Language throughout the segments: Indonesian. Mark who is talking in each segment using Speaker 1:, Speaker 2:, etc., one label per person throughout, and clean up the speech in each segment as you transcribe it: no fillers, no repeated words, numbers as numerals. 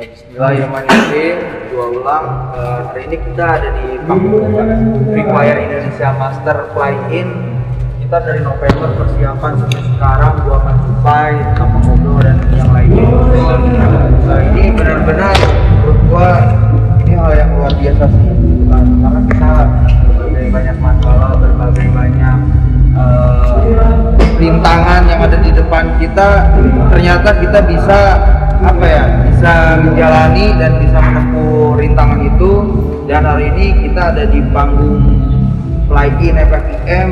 Speaker 1: Bismillahirrahmanirrahim. Dua ulang. Hari ini kita ada di panggung Free Fire Indonesia Master Fly-In. Kita dari November persiapan sampai sekarang gua akan Dubai sama ngobrol dan yang lainnya. Ini benar-benar menurut gua ini hal yang luar biasa sih, karena kita berbagai banyak masalah, berbagai banyak rintangan yang ada di depan kita, ternyata kita bisa bisa menjalani dan bisa menempuh rintangan itu. Dan hari ini kita ada di panggung Fly-In FFIM.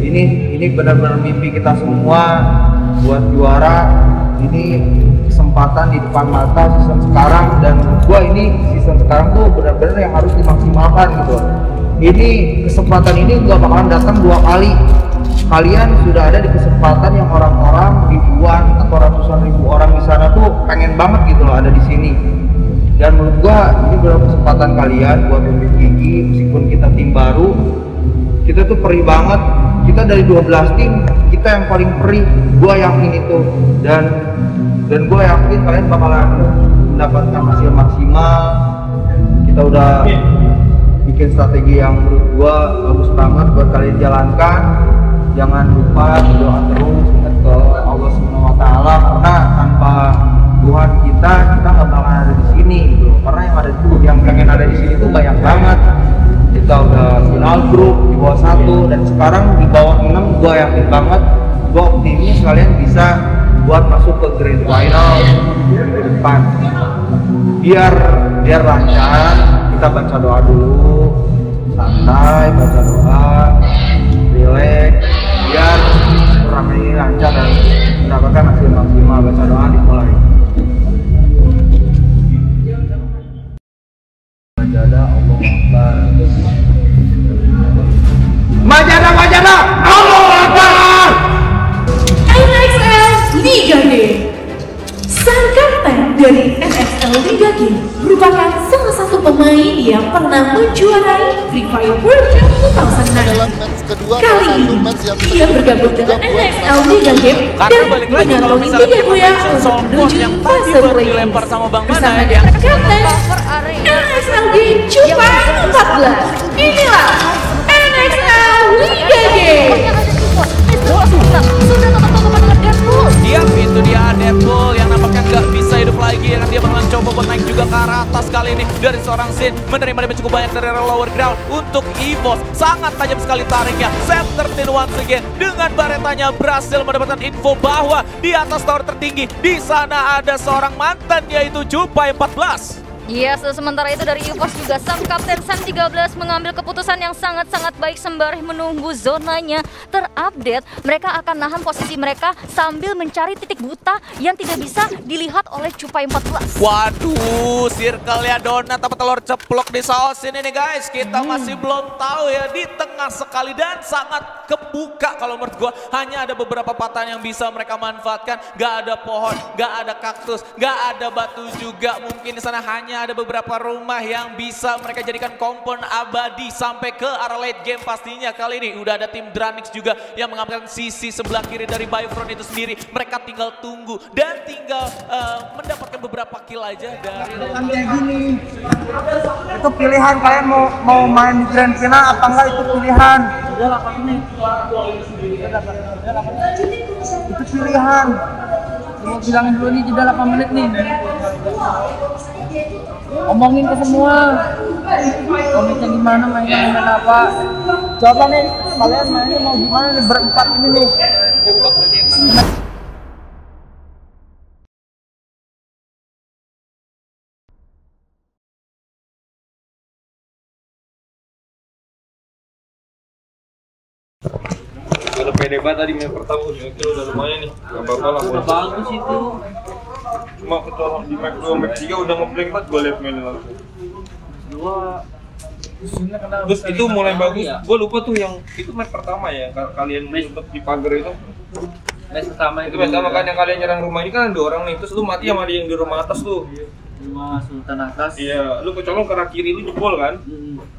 Speaker 1: Ini benar-benar mimpi kita semua buat juara. Ini kesempatan di depan mata season sekarang, dan gua ini season sekarang tuh benar-benar yang harus dimaksimalkan gitu. Ini kesempatan ini gak bakalan datang dua kali. Kalian sudah ada di kesempatan yang orang-orang ribuan atau ratusan ribu orang di sana tuh pengen banget gitu loh ada di sini. Dan menurut gua ini benar kesempatan kalian buat unjuk gigi. Meskipun kita tim baru, kita tuh perih banget. Kita dari 12 tim, kita yang paling perih. Gua yakin itu. Dan gua yakin kalian bakalan mendapatkan hasil maksimal. Kita udah bikin strategi yang menurut gua bagus banget buat kalian jalankan. Jangan lupa berdoa terus, ingat ke Allah Subhanahu wa Ta'ala, karena tanpa Tuhan kita nggak bakalan ada di sini gitu. Karena yang pengen ada di sini tuh banyak banget. Kita udah final grup di bawah 1 dan sekarang di bawah 6. Gua yakin banget, gua optimis kalian bisa buat masuk ke grand final minggu depan. Biar lancar, kita baca doa dulu, santai, baca doa, relax, biar turnamen ini lancar dan mendapatkan hasil maksimal. Baca doa, dimulai. Majada Allah Akbar. Majada Allah Akbar.
Speaker 2: NXL Liga Game. Sang kapten dari NXL Liga Game merupakan salah satu pemain yang pernah menjuarai Free Fire World Cup 2009. Kali ini ia bergabung dengan NXL Liga Game dan mengantongi tiga bulan untuk menuju fase play-in bersama dengan kapten NXL Game Cupai 14. Inilah NXL Liga Game. Sudah teman-teman dengan Deadpool.
Speaker 3: Itu dia Deadpool yang nampaknya nggak bisa hidup lagi, karena dia bakalan coba buat naik juga ke arah atas kali ini. Dari seorang Sin menerima damage cukup banyak dari lower ground untuk EVOS. Sangat tajam sekali tariknya. Set 13 once again dengan baretanya berhasil mendapatkan info bahwa di atas tower tertinggi di sana ada seorang mantan, yaitu Cupai 14.
Speaker 4: Iya, sementara itu dari EVOS juga sang kapten San 13 mengambil keputusan yang sangat-sangat baik sembari menunggu zonanya terupdate. Mereka akan nahan posisi mereka sambil mencari titik buta yang tidak bisa dilihat oleh Cupai 14.
Speaker 3: Waduh, circle-nya donat apa telur ceplok di saus ini nih guys. Kita masih belum tahu ya, di tengah sekali dan sangat kebuka kalau menurut gua. Hanya ada beberapa patahan yang bisa mereka manfaatkan. Gak ada pohon, gak ada kaktus, gak ada batu juga. Mungkin di sana hanya ada beberapa rumah yang bisa mereka jadikan kompon abadi sampai ke arah late game pastinya. Kali ini udah ada tim Dranix juga yang mengambil sisi sebelah kiri dari Bifront itu sendiri. Mereka tinggal tunggu dan tinggal mendapatkan beberapa kill aja dari
Speaker 1: kayak gini. Itu pilihan, kalian mau main di grand final apa enggak, itu pilihan. Udah 8 menit. Itu pilihan. Mau bilang dulu nih, jeda 8 menit nih. Omongin ke semua, komitnya gimana, main apa. Coba nih, kalian mainnya mau gimana nih, berempat ini nih.
Speaker 5: Udah pede banget tadi main pertama, udah lumayan nih. Gak apa-apa lah.
Speaker 1: Udah bagus itu.
Speaker 5: Cuma kecolong di map 2, map 3 udah ngeblank banget gue liat mainnya langsung. Terus itu mulai bagus, gue lupa tuh yang itu map pertama ya, kalian untuk di pagar itu.
Speaker 1: Match pertama
Speaker 5: itu match pertama kan yang kalian nyerang rumah ini kan ada orang nih, terus lu mati sama dia yang di rumah atas tuh.
Speaker 1: Rumah Sultan atas.
Speaker 5: Iya, lu kecolong karena kiri lu jebol kan?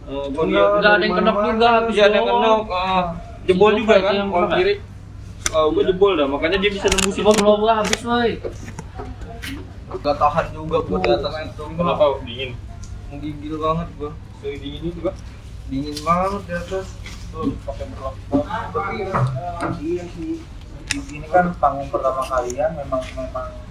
Speaker 1: Enggak ada yang kenok juga.
Speaker 5: Iya, ada yang kenok. Jebol juga kan, kalau kiri. Gue jebol dah, makanya dia bisa nembusin.
Speaker 1: Belum habis, woy. Gak tahan juga gua di atas itu.
Speaker 5: Kenapa dingin?
Speaker 1: Menggigil banget gua.
Speaker 5: Dari dingin itu juga.
Speaker 1: Dingin banget di atas.
Speaker 5: Tuh pakai berlap.
Speaker 1: Tapi iya sih. Di sini kan panggung pertama kalian memang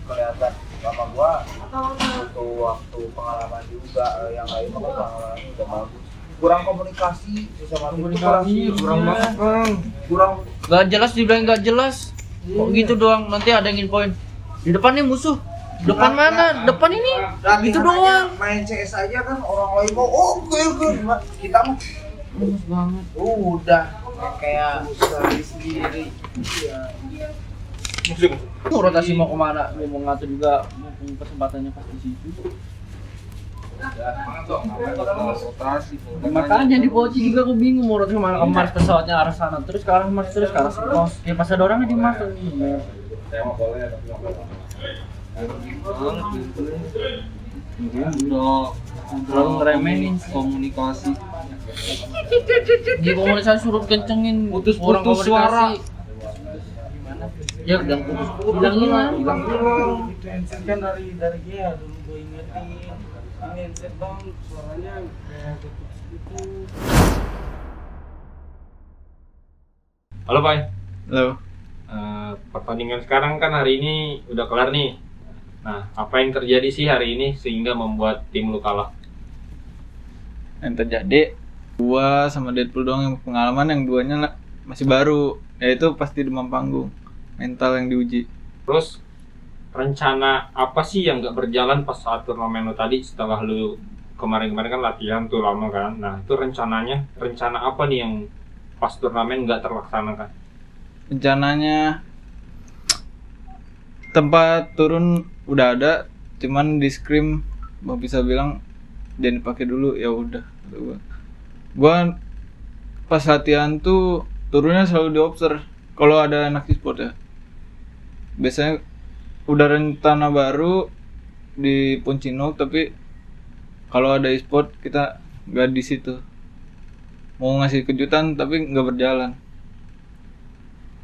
Speaker 1: kelihatan sama gua butuh waktu pengalaman juga, yang lain mah pengalamannya udah bagus. Kurang komunikasi sama
Speaker 5: Kurang banget bang.
Speaker 1: kurang
Speaker 6: Gak jelas, dibilang gak jelas. Kok gitu doang, nanti ada yang poin. Di depan nih musuh. Depan mana? Depan ini. Gitu doang.
Speaker 1: Main CS aja kan orang lain mau kita mah
Speaker 6: Bagus banget.
Speaker 1: udah kayak sehari sendiri. Iya.
Speaker 5: Musik.
Speaker 6: Mau rotasi mau kemana? Gue mau ngatur juga mumpung kesempatannya pas di situ.
Speaker 1: Rotasi.
Speaker 6: Makanya di Poci juga aku bingung mau rotasi kemana. Ke Mars pesawatnya arah sana, terus ke arah Mars, terus ke arah Pos. Ya pas ada orangnya di Mars.
Speaker 5: Udah
Speaker 6: Terlalu ngeremehin
Speaker 5: komunikasi.
Speaker 6: di komunikasi suruh kencengin
Speaker 5: Putus-putus suara.
Speaker 6: Ya udah putus bilangin lah.
Speaker 1: Itu handset kan dari dia dulu gue ingetin. Ini handset bang, suaranya kayak gitu.
Speaker 5: Halo Pak.
Speaker 6: Halo.
Speaker 5: Pertandingan sekarang kan hari ini udah kelar nih. Nah, apa yang terjadi sih hari ini sehingga membuat tim lu kalah?
Speaker 7: Yang terjadi gua sama Deadpool doang yang pengalaman, yang duanya masih baru, yaitu pasti demam panggung, mental yang diuji.
Speaker 5: Terus rencana apa sih yang nggak berjalan pas saat turnamen lu tadi, setelah lu kemarin-kemarin kan latihan tuh lama kan? Nah itu rencana apa nih yang pas turnamen nggak terlaksanakan?
Speaker 7: Rencananya tempat turun udah ada, cuman di scrim mau bisa bilang jangan dipakai dulu, ya udah. Gua pas latihan tuh turunnya selalu diobserv kalau ada anak e-sport ya. Biasanya udah rencana baru di Punchinok, tapi kalau ada e-sport kita nggak di situ. Mau ngasih kejutan tapi nggak berjalan.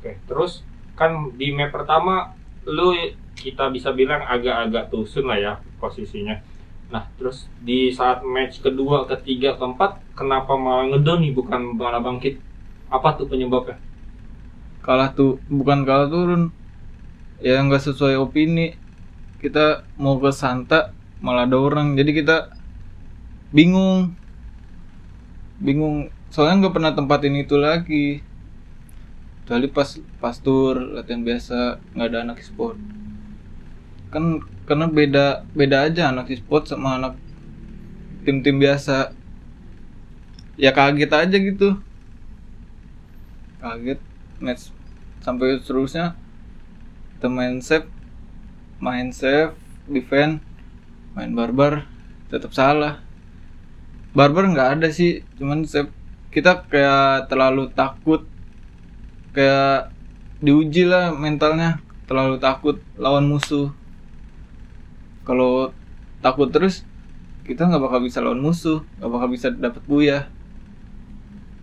Speaker 5: Oke, terus kan di map pertama lu kita bisa bilang agak-agak tusun lah ya posisinya. Nah, terus di saat match kedua, ketiga, keempat, kenapa malah ngedown nih, bukan malah bangkit? Apa tuh penyebabnya?
Speaker 7: Bukan kalah turun. Ya nggak sesuai opini. Kita mau ke Santa malah ada orang, jadi kita bingung. Soalnya nggak pernah tempatin itu lagi. Kecuali pas tur latihan biasa nggak ada anak e-sport. Kan karena beda aja anak e-sport sama anak tim-tim biasa. Ya kaget aja gitu. Kaget match sampai seterusnya kita main save, defend, main barbar, tetap salah. Barbar nggak ada sih, cuman save kita kayak terlalu takut, kayak diuji lah mentalnya, terlalu takut lawan musuh. Kalau takut terus kita nggak bakal bisa lawan musuh, nggak bakal bisa dapat buya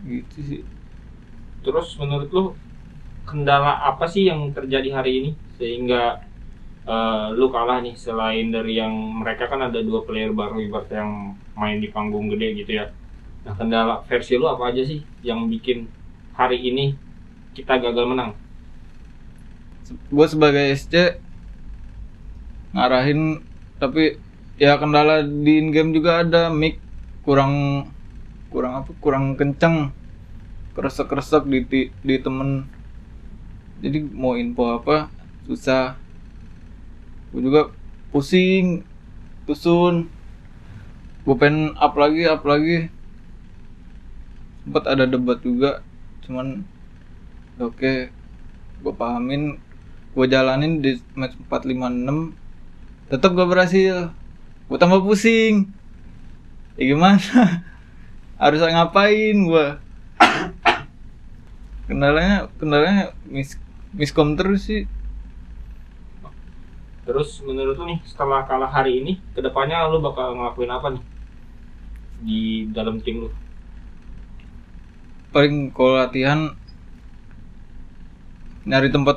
Speaker 7: gitu sih.
Speaker 5: Terus menurut lu kendala apa sih yang terjadi hari ini sehingga lu kalah nih, selain dari yang mereka kan ada 2 player baru ibarat yang main di panggung gede gitu ya. Nah, kendala versi lu apa aja sih yang bikin hari ini kita gagal menang?
Speaker 7: Gue sebagai SC ngarahin, tapi ya kendala di in game juga ada, mic kurang kenceng, keresek di temen, jadi mau info apa susah. Gue juga pusing, tusun, gue pengen up lagi. Sempat ada debat juga, cuman oke, gue pahamin, gue jalanin di match 4-5-6, tetap gak berhasil. Gue tambah pusing. Ya gimana? Harus ngapain gue? Kendalanya miskom terus sih.
Speaker 5: Terus menurut lu nih setelah kalah hari ini, kedepannya lu bakal ngelakuin apa nih di dalam tim lu?
Speaker 7: Paling kalau latihan nyari tempat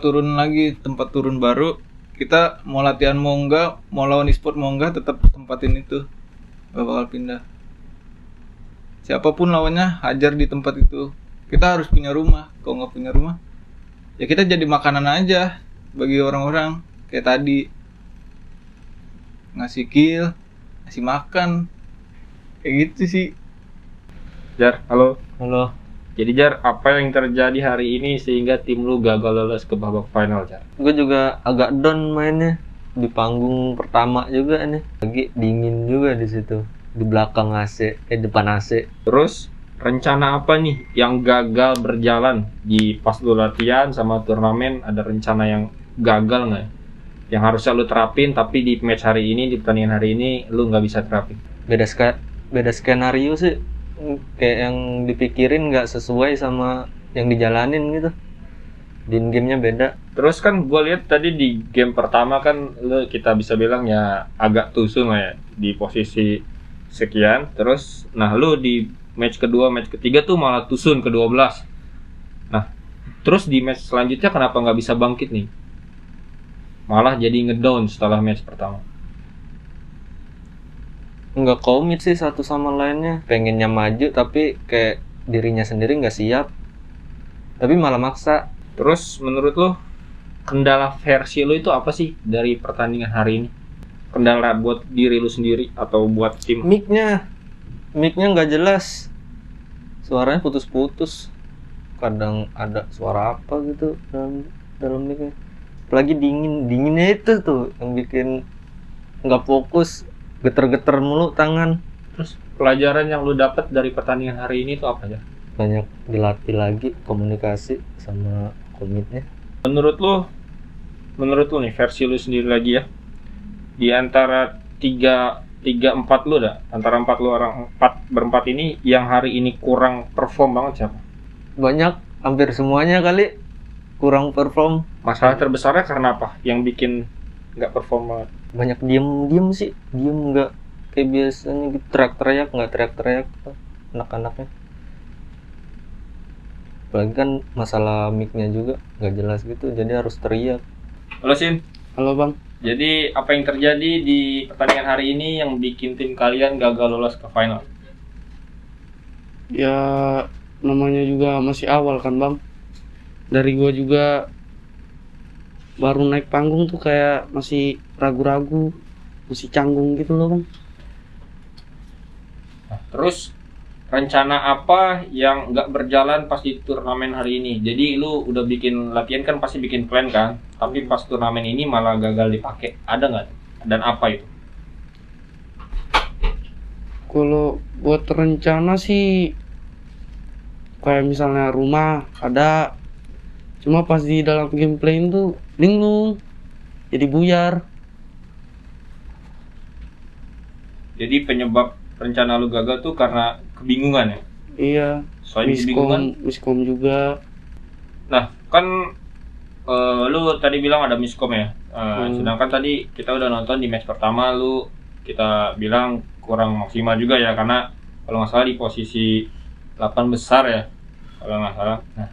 Speaker 7: turun baru, Kita mau latihan mau enggak, mau lawan e-sport mau enggak, tetap tempatin itu. Gak bakal pindah. Siapapun lawannya, hajar di tempat itu. Kita harus punya rumah. Kalau nggak punya rumah, ya kita jadi makanan aja bagi orang-orang. Kayak tadi, ngasih kill, ngasih makan, kayak gitu sih.
Speaker 5: Jar, halo.
Speaker 6: Halo.
Speaker 5: Jadi Jar, apa yang terjadi hari ini sehingga tim lu gagal lolos ke babak final, Jar?
Speaker 8: Gue juga agak down mainnya di panggung pertama juga nih. Lagi dingin juga di situ, di belakang AC, depan AC.
Speaker 5: Terus rencana apa nih yang gagal berjalan di pas lu latihan sama turnamen? Ada rencana yang gagal nggak? Yang harusnya lu terapin tapi di match hari ini, di pertandingan hari ini lu nggak bisa terapin.
Speaker 8: Beda skenario sih, kayak yang dipikirin nggak sesuai sama yang dijalanin gitu. Di gamenya beda.
Speaker 5: Terus kan gue lihat tadi di game pertama kan lu kita bisa bilang ya agak tusun lah ya di posisi sekian. Terus nah lu di match kedua, match ketiga tuh malah tusun ke 12. Nah terus di match selanjutnya kenapa nggak bisa bangkit nih? Malah jadi ngedown setelah match pertama.
Speaker 8: Nggak komit sih satu sama lainnya. Pengennya maju tapi kayak dirinya sendiri nggak siap. Tapi malah maksa.
Speaker 5: Terus menurut lo kendala versi lo itu apa sih dari pertandingan hari ini? Kendala buat diri lo sendiri atau buat tim?
Speaker 8: Mic-nya nggak jelas. Suaranya putus-putus. Kadang ada suara apa gitu dalam mic-nya. Apalagi dinginnya itu tuh yang bikin nggak fokus. Geter-geter mulu tangan.
Speaker 5: Terus pelajaran yang lu dapat dari pertandingan hari ini itu apa ya?
Speaker 8: Banyak dilatih lagi komunikasi sama komitnya.
Speaker 5: Menurut lu nih versi lu sendiri lagi ya. Di antara 3-4 lu dah, antara 4 lu orang 4 berempat ini yang hari ini kurang perform banget siapa?
Speaker 8: Banyak, hampir semuanya kali kurang perform.
Speaker 5: Masalah terbesarnya karena apa? Yang bikin nggak perform banget?
Speaker 8: Banyak diem sih, nggak kayak biasanya gitu, nggak teriak-teriak anak-anaknya. Apalagi kan masalah mic-nya juga nggak jelas gitu, jadi harus teriak.
Speaker 5: Halo Sin.
Speaker 6: Halo Bang.
Speaker 5: Jadi apa yang terjadi di pertandingan hari ini yang bikin tim kalian gagal lolos ke final?
Speaker 6: Ya namanya juga masih awal kan Bang. Dari gua juga baru naik panggung tuh kayak masih ragu-ragu, masih canggung gitu loh Bang.
Speaker 5: Nah, terus rencana apa yang nggak berjalan pas di turnamen hari ini? Jadi lu udah bikin latihan kan pasti bikin plan kan, tapi pas turnamen ini malah gagal dipakai. Ada nggak? Dan apa itu?
Speaker 6: Kalau buat rencana sih kayak misalnya rumah ada, cuma pas di dalam gameplay itu linglung, jadi buyar.
Speaker 5: Jadi penyebab rencana lu gagal tuh karena kebingungan ya?
Speaker 6: Iya.
Speaker 5: Soalnya kebingungan.
Speaker 6: Miskom juga.
Speaker 5: Nah kan lu tadi bilang ada miskom ya. Sedangkan tadi kita udah nonton di match pertama lu kita bilang kurang maksimal juga ya, karena kalau nggak salah di posisi 8 besar ya kalau nggak salah. Nah,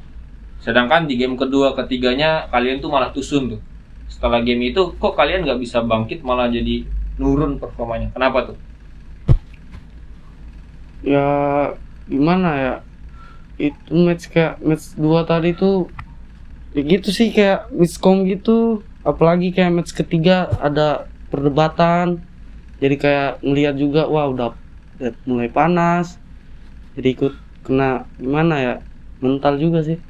Speaker 5: sedangkan di game kedua ketiganya kalian tuh malah tusun tuh. Setelah game itu kok kalian nggak bisa bangkit, malah jadi nurun performanya. Kenapa tuh?
Speaker 6: Ya gimana ya, itu match 2 tadi tuh ya gitu sih, kayak miskom gitu. Apalagi kayak match ketiga ada perdebatan, jadi kayak ngelihat juga wah udah mulai panas, jadi ikut kena gimana ya, mental juga sih.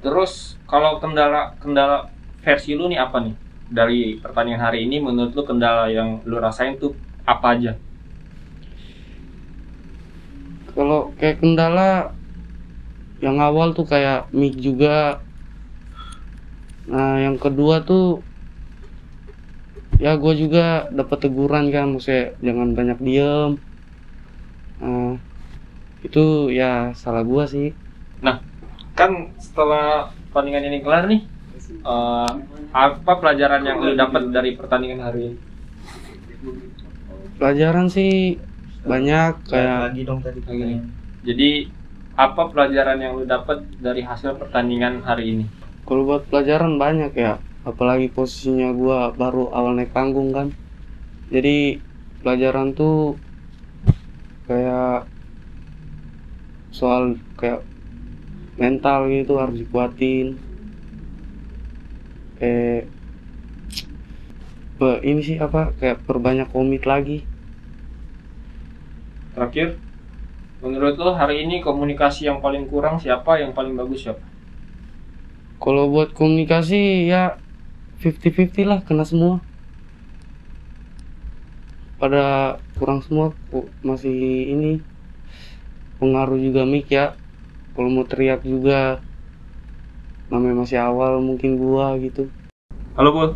Speaker 5: Terus kalau kendala versi lu nih apa nih dari pertandingan hari ini? Menurut lu kendala yang lu rasain tuh apa aja?
Speaker 6: Kalau kayak kendala yang awal tuh kayak mic juga. Nah yang kedua tuh ya gue juga dapat teguran kan, maksudnya jangan banyak diem. Nah, itu ya salah gue sih.
Speaker 5: Nah kan setelah pertandingan ini kelar nih, apa pelajaran yang lu dapat dari pertandingan hari ini?
Speaker 6: Pelajaran sih banyak, kayak
Speaker 1: lagi dong tadi.
Speaker 5: Jadi apa pelajaran yang lu dapat dari hasil pertandingan hari ini?
Speaker 6: kalau buat pelajaran banyak ya, apalagi posisinya gua baru awal naik panggung kan, jadi pelajaran tuh kayak soal kayak mental gitu harus dikuatin. Ini sih apa, kayak perbanyak komit lagi.
Speaker 5: Terakhir, menurut lo hari ini komunikasi yang paling kurang siapa, yang paling bagus siapa?
Speaker 6: Kalau buat komunikasi ya 50-50 lah, kena semua. Pada kurang semua, masih ini pengaruh juga mic ya. Kalau mau teriak juga, namanya masih awal mungkin gua gitu.
Speaker 5: Halo Pul.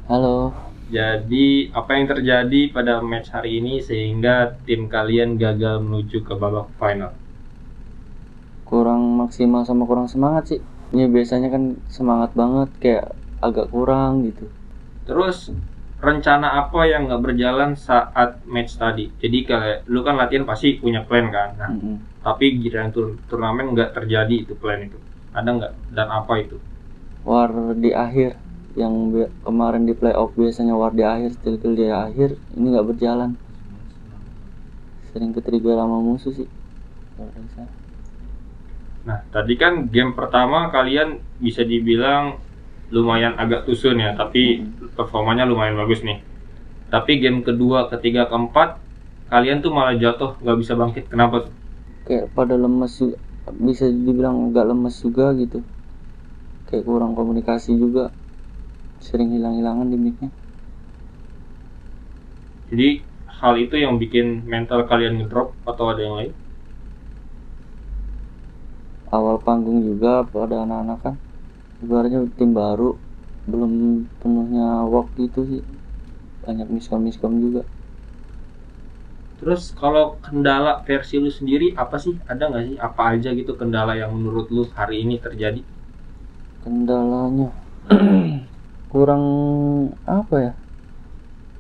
Speaker 8: Halo.
Speaker 5: Jadi apa yang terjadi pada match hari ini sehingga tim kalian gagal menuju ke babak final?
Speaker 8: Kurang maksimal sama kurang semangat sih. Ya biasanya kan semangat banget, kayak agak kurang gitu.
Speaker 5: Terus rencana apa yang nggak berjalan saat match tadi? Jadi kayak lu kan latihan pasti punya plan kan? Nah, tapi giliran turnamen nggak terjadi itu plan itu. Ada nggak? Dan apa itu?
Speaker 8: War di akhir, yang kemarin di playoff biasanya war di akhir, still kill di akhir, ini nggak berjalan. Sering ketrigger sama musuh sih.
Speaker 5: Nah, tadi kan game pertama kalian bisa dibilang lumayan agak tusun ya, tapi performanya lumayan bagus nih. Tapi game kedua, ketiga, keempat, kalian tuh malah jatuh, nggak bisa bangkit. Kenapa tuh?
Speaker 8: Kayak pada lemes, bisa dibilang agak lemes juga gitu. Kayak kurang komunikasi juga, sering hilang-hilangan di mic-nya.
Speaker 5: Jadi hal itu yang bikin mental kalian ngedrop atau ada yang lain?
Speaker 8: Awal panggung juga pada anak-anak kan, ibaratnya tim baru, belum penuhnya waktu itu sih, banyak miskom juga.
Speaker 5: Terus kalau kendala versi lu sendiri apa sih? Ada nggak sih? Apa aja gitu kendala yang menurut lu hari ini terjadi?
Speaker 8: Kendalanya kurang apa ya,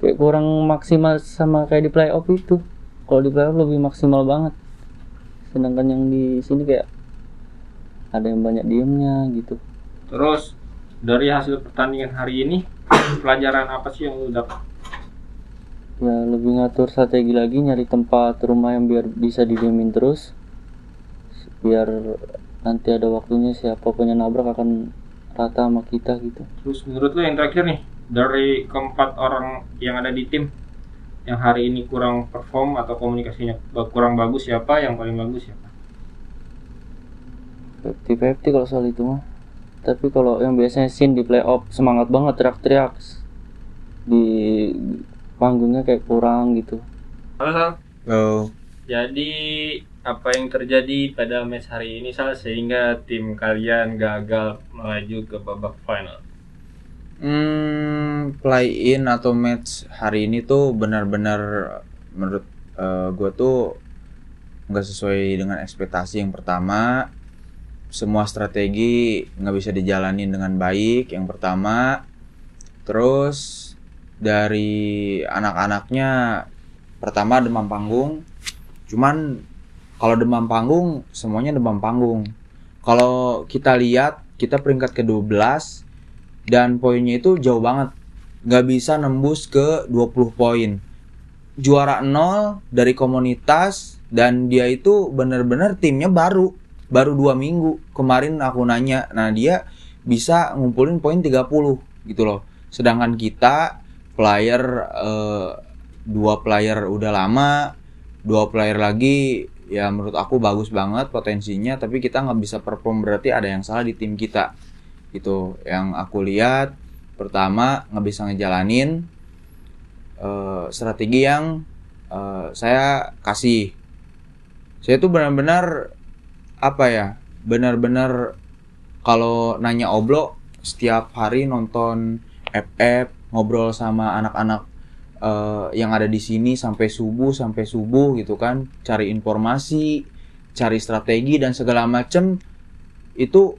Speaker 8: kayak kurang maksimal sama kayak di playoff itu. Kalau di playoff lebih maksimal banget, sedangkan yang di sini kayak ada yang banyak diemnya gitu.
Speaker 5: Terus dari hasil pertandingan hari ini pelajaran apa sih yang lu dapat?
Speaker 8: Ya lebih ngatur strategi lagi, nyari tempat rumah yang biar bisa didiemin terus, biar nanti ada waktunya siapapun yang nabrak akan rata sama kita gitu.
Speaker 5: Terus menurut lu yang terakhir nih, dari keempat orang yang ada di tim yang hari ini kurang perform atau komunikasinya kurang bagus, siapa yang paling bagus siapa?
Speaker 8: 50-50 kalau soal itu mah. Tapi kalau yang biasanya scene di playoff semangat banget, teriak-teriak, di panggungnya kayak kurang gitu.
Speaker 5: Halo Sal.
Speaker 7: Halo.
Speaker 5: Jadi apa yang terjadi pada match hari ini Sal sehingga tim kalian gagal melaju ke babak final?
Speaker 1: Play in atau match hari ini tuh benar-benar menurut gue tuh nggak sesuai dengan ekspektasi. Yang pertama, semua strategi nggak bisa dijalanin dengan baik. Yang pertama, terus dari anak-anaknya pertama demam panggung. Cuman kalau demam panggung semuanya demam panggung. Kalau kita lihat, kita peringkat ke-12 dan poinnya itu jauh banget, nggak bisa nembus ke 20 poin. Juara 0 dari komunitas, dan dia itu bener-bener timnya baru 2 minggu. Kemarin aku nanya, nah dia bisa ngumpulin poin 30 gitu loh. Sedangkan kita player 2 player udah lama, 2 player lagi ya menurut aku bagus banget potensinya, tapi kita nggak bisa perform, berarti ada yang salah di tim kita gitu. Yang aku lihat pertama nggak bisa ngejalanin strategi yang saya kasih. Saya tuh benar-benar apa ya, benar-benar kalau nanya Oblo setiap hari nonton FF, ngobrol sama anak-anak yang ada di sini sampai subuh gitu kan, cari informasi, cari strategi dan segala macem. Itu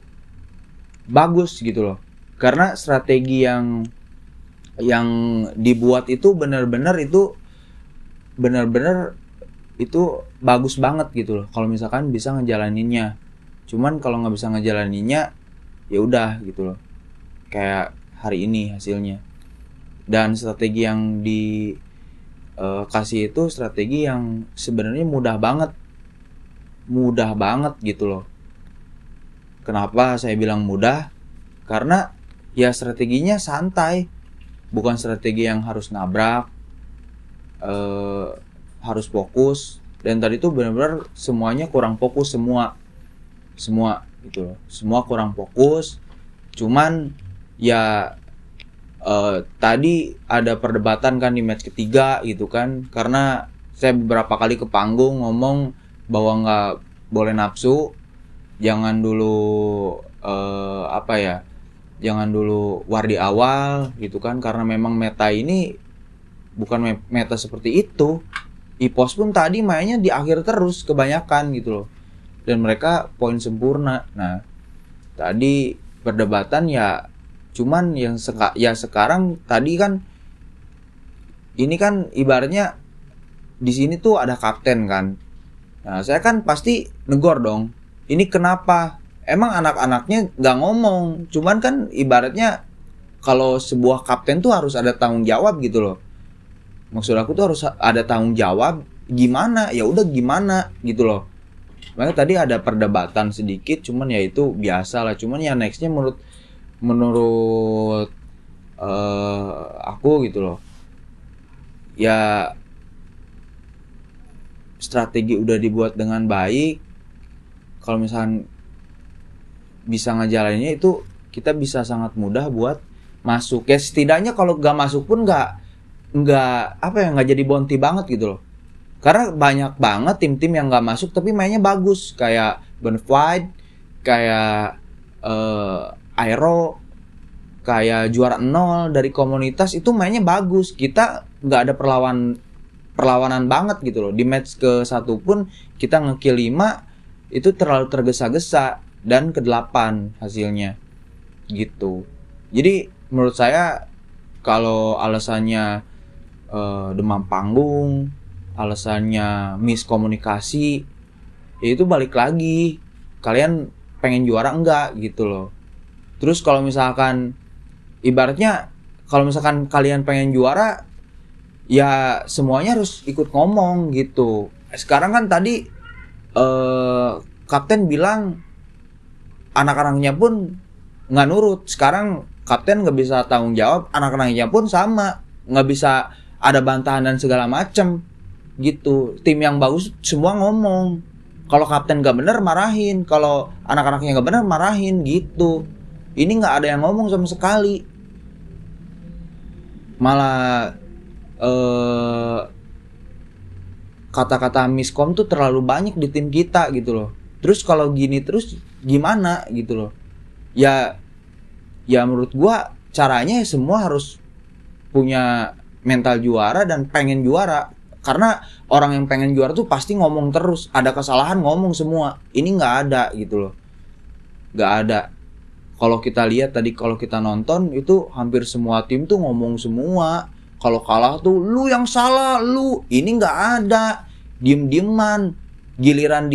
Speaker 1: bagus gitu loh, karena strategi yang dibuat itu benar-benar itu bagus banget gitu loh kalau misalkan bisa ngejalaninnya. Cuman kalau nggak bisa ngejalaninnya ya udah gitu loh. Kayak hari ini hasilnya. Dan strategi yang dikasih itu strategi yang sebenarnya mudah banget gitu loh. Kenapa saya bilang mudah? Karena ya strateginya santai, bukan strategi yang harus nabrak, harus fokus. Dan tadi tuh benar-benar semuanya kurang fokus, semua gitu loh. Semua kurang fokus. Cuman ya tadi ada perdebatan kan di match ketiga gitu kan, karena saya beberapa kali ke panggung ngomong bahwa nggak boleh nafsu, jangan dulu jangan dulu war di awal gitu kan, karena memang meta ini bukan meta seperti itu. EPOS pun tadi mainnya di akhir terus kebanyakan gitu loh, dan mereka poin sempurna. Nah tadi perdebatan ya cuman yang sekarang tadi kan ini kan ibaratnya di sini tuh ada kapten kan. Nah saya kan pasti negor dong, ini kenapa? Emang anak-anaknya nggak ngomong, cuman kan ibaratnya kalau sebuah kapten tuh harus ada tanggung jawab gitu loh. Maksud aku tuh harus ada tanggung jawab, gimana? Ya udah gimana gitu loh. Makanya tadi ada perdebatan sedikit, cuman ya itu biasa lah. Cuman ya nextnya menurut aku gitu loh. Ya strategi udah dibuat dengan baik. Kalau misalkan bisa ngejalaninnya itu kita bisa sangat mudah buat masuk. Ya setidaknya kalau gak masuk pun nggak jadi bounty banget gitu loh. Karena banyak banget tim-tim yang nggak masuk tapi mainnya bagus, kayak Bonafide, kayak Aero, kayak juara 0 dari komunitas itu mainnya bagus. Kita nggak ada perlawanan banget gitu loh. Di match ke-1 pun kita nge-kill 5 itu terlalu tergesa-gesa dan ke-8 hasilnya gitu. Jadi menurut saya kalau alasannya demam panggung, alasannya miskomunikasi, ya itu balik lagi kalian pengen juara enggak gitu loh. Terus kalau misalkan ibaratnya kalau misalkan kalian pengen juara ya semuanya harus ikut ngomong gitu. Sekarang kan tadi kapten bilang anak-anaknya pun nggak nurut. Sekarang kapten nggak bisa tanggung jawab, anak-anaknya pun sama nggak bisa ada bantahan dan segala macem gitu. Tim yang bagus semua ngomong, kalau kapten gak bener marahin, kalau anak-anaknya gak bener marahin gitu. Ini nggak ada yang ngomong sama sekali, malah kata-kata miskom tuh terlalu banyak di tim kita gitu loh. Terus kalau gini terus gimana gitu loh. Ya menurut gua caranya ya semua harus punya mental juara dan pengen juara. Karena orang yang pengen juara tuh pasti ngomong terus, ada kesalahan ngomong semua. Ini nggak ada gitu loh, nggak ada. Kalau kita lihat tadi, kalau kita nonton itu hampir semua tim tuh ngomong semua. Kalau kalah tuh lu yang salah, lu. Ini nggak ada, diem-dieman. Giliran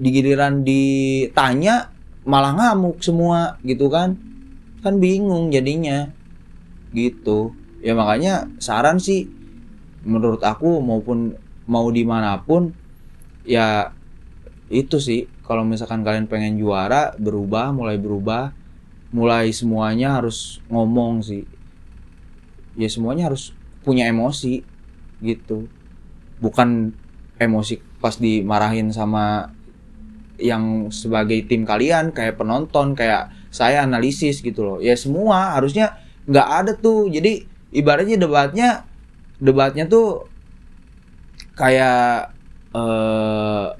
Speaker 1: giliran ditanya malah ngamuk semua gitu kan bingung jadinya gitu. Ya makanya saran sih menurut aku, maupun mau dimanapun ya itu sih, kalau misalkan kalian pengen juara, mulai semuanya harus ngomong sih. Ya semuanya harus punya emosi gitu, bukan emosi pas dimarahin sama yang sebagai tim kalian, kayak penonton, kayak saya analisis gitu loh. Ya semua harusnya nggak ada tuh. Jadi ibaratnya debatnya tuh kayak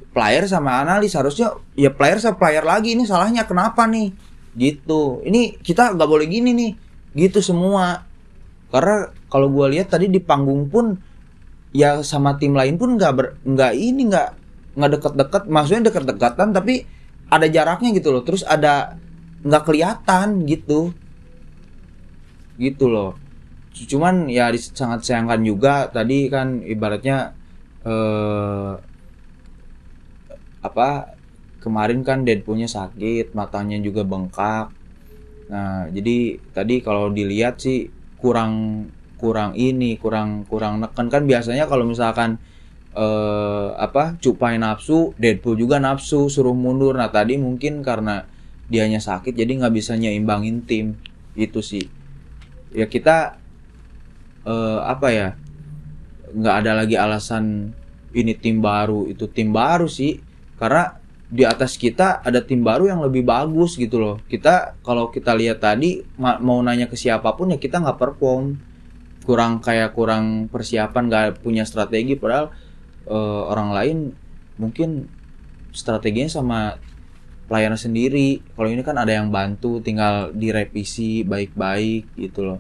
Speaker 1: player sama analis. Harusnya ya player sama player lagi, ini salahnya kenapa nih gitu. Ini kita nggak boleh gini nih gitu semua. Karena kalau gue lihat tadi di panggung pun ya sama tim lain pun nggak deket-deket. Maksudnya deket-deketan tapi ada jaraknya gitu loh. Terus ada nggak kelihatan gitu loh. Cuman ya sangat sayangkan juga tadi kan ibaratnya kemarin kan Deadpoolnya sakit, matanya juga bengkak. Nah, jadi tadi kalau dilihat sih kurang neken kan biasanya kalau misalkan Cupai nafsu, Deadpool juga nafsu, suruh mundur. Nah, tadi mungkin karena dianya sakit jadi nggak bisa nyeimbangin tim. Itu sih. Ya kita nggak ada lagi alasan ini tim baru, itu tim baru sih. Karena di atas kita ada tim baru yang lebih bagus gitu loh. Kita kalau kita lihat tadi mau nanya ke siapapun ya kita nggak perform, kurang persiapan, nggak punya strategi. Padahal orang lain mungkin strateginya sama pelayanan sendiri. Kalau ini kan ada yang bantu, tinggal direvisi baik-baik gitu loh.